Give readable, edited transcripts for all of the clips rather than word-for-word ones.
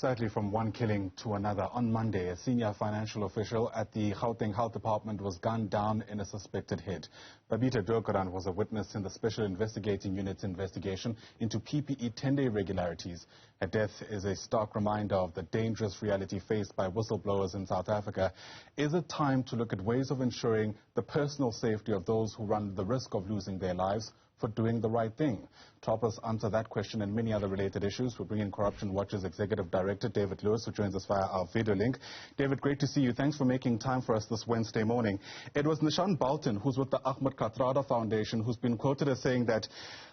Certainly from one killing to another. On Monday, a senior financial official at the Gauteng Health Department was gunned down in a suspected hit. Babita Deokaran was a witness in the Special Investigating Unit's investigation into PPE tender irregularities. Her death is a stark reminder of the dangerous reality faced by whistleblowers in South Africa. Is it time to look at ways of ensuring the personal safety of those who run the risk of losing their lives for doing the right thing? To help us answer that question and many other related issues, we bring in Corruption Watch's Executive Director, David Lewis, who joins us via our video link. David, great to see you. Thanks for making time for us this Wednesday morning. It was Nishan Balton, who's with the Ahmed Kathrada Foundation, who's been quoted as saying that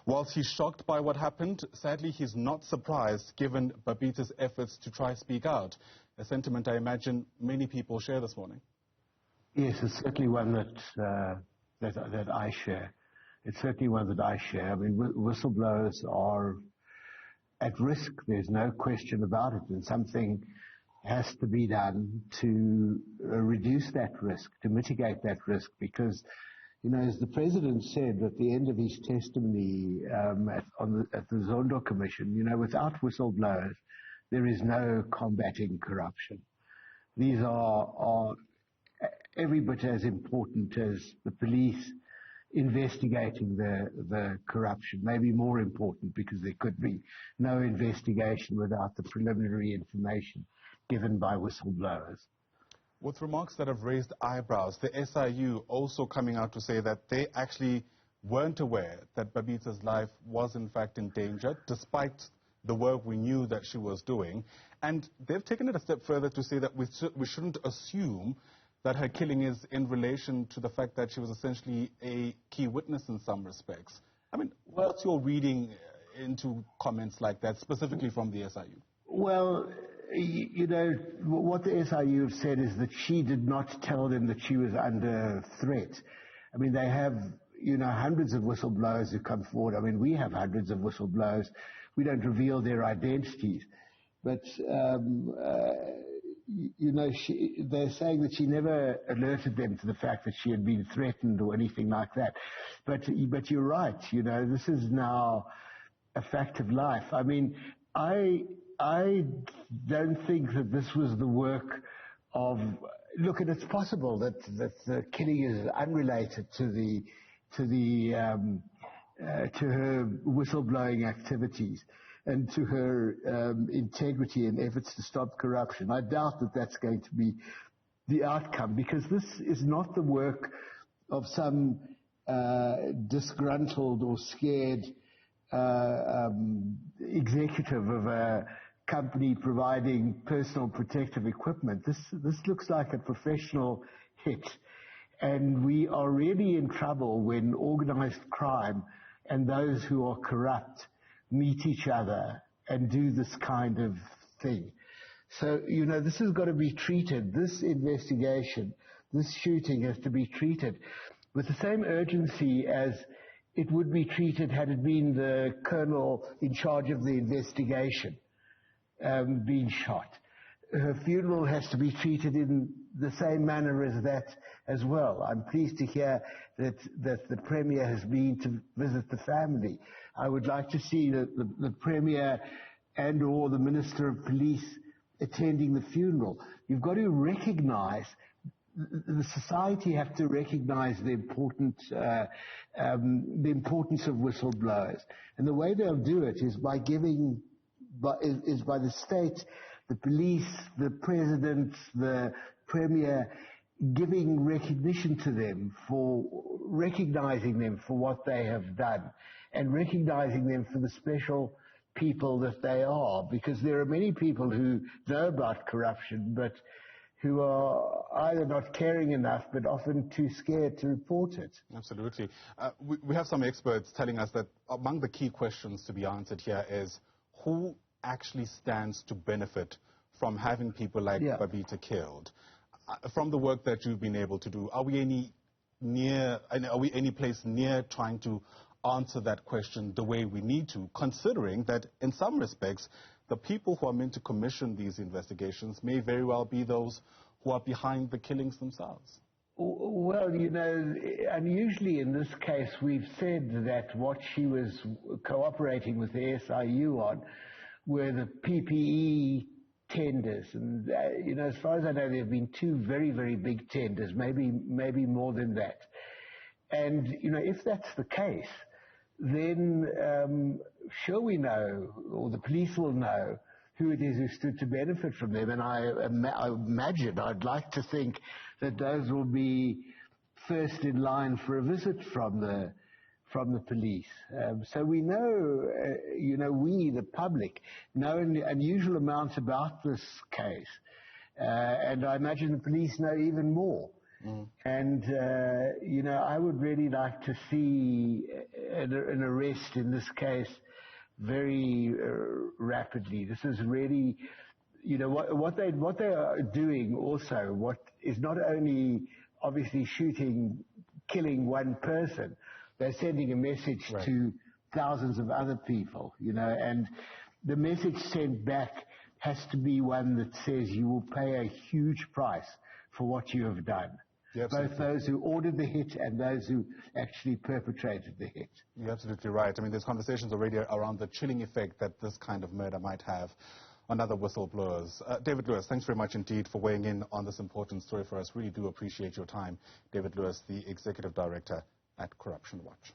whilst he's shocked by what happened, sadly he's not surprised given Babita's efforts to try speak out. A sentiment I imagine many people share this morning. Yes, it's certainly one that I share. It's certainly one that I share. I mean, whistleblowers are at risk. There's no question about it. And something has to be done to reduce that risk, to mitigate that risk. Because, you know, as the President said at the end of his testimony at the Zondo Commission, you know, without whistleblowers, there is no combating corruption. These are every bit as important as the police investigating the corruption, maybe more important, because there could be no investigation without the preliminary information given by whistleblowers. With remarks that have raised eyebrows, the SIU also coming out to say that they actually weren't aware that Babita's life was in fact in danger, despite the work we knew that she was doing. And they've taken it a step further to say that we shouldn't assume that her killing is in relation to the fact that she was essentially a key witness in some respects. I mean, what's your reading into comments like that, specifically from the SIU? Well, you know, what the SIU have said is that she did not tell them that she was under threat. I mean, they have, you know, hundreds of whistleblowers who come forward. I mean, we have hundreds of whistleblowers. We don't reveal their identities. But you know, they're saying that she never alerted them to the fact that she had been threatened or anything like that. But you're right, you know, this is now a fact of life. I mean, I don't think that this was the work of, look, and it's possible that the killing is unrelated to her whistleblowing activities and to her integrity and efforts to stop corruption. I doubt that that's going to be the outcome, because this is not the work of some disgruntled or scared executive of a company providing personal protective equipment. This looks like a professional hit. And we are really in trouble when organized crime and those who are corrupt meet each other and do this kind of thing. So, you know, this has got to be treated, this investigation, this shooting has to be treated with the same urgency as it would be treated had it been the colonel in charge of the investigation being shot. Her funeral has to be treated in the same manner as that as well. I'm pleased to hear that the Premier has been to visit the family. I would like to see the Premier and or the Minister of Police attending the funeral. You've got to recognize, the society have to recognize the importance of whistleblowers. And the way they'll do it is by the state, the police, the President, the Premier, giving recognition to them, for recognizing them for what they have done and recognizing them for the special people that they are, because there are many people who know about corruption but who are either not caring enough but often too scared to report it. Absolutely. We have some experts telling us that among the key questions to be answered here is who actually stands to benefit from having people like Babita killed. From the work that you've been able to do, are we any place near trying to answer that question the way we need to, considering that in some respects the people who are meant to commission these investigations may very well be those who are behind the killings themselves? Well, you know, unusually in this case we've said that what she was cooperating with the SIU on were the PPE tenders, and as far as I know, there have been 2 very, very big tenders, maybe more than that. And if that's the case, then sure we know, or the police will know, who it is who stood to benefit from them. And I imagine, I'd like to think that those will be first in line for a visit from the police. So we know, we, the public, know unusual amounts about this case. And I imagine the police know even more. And, I would really like to see an arrest in this case very rapidly. This is really, what they are doing also, what is not only obviously killing one person, they're sending a message to thousands of other people, and the message sent back has to be one that says you will pay a huge price for what you have done. Both those who ordered the hit and those who actually perpetrated the hit. You're absolutely right. I mean, there's conversations already around the chilling effect that this kind of murder might have on other whistleblowers. David Lewis, thanks very much indeed for weighing in on this important story for us. Really do appreciate your time. David Lewis, the Executive Director at Corruption Watch.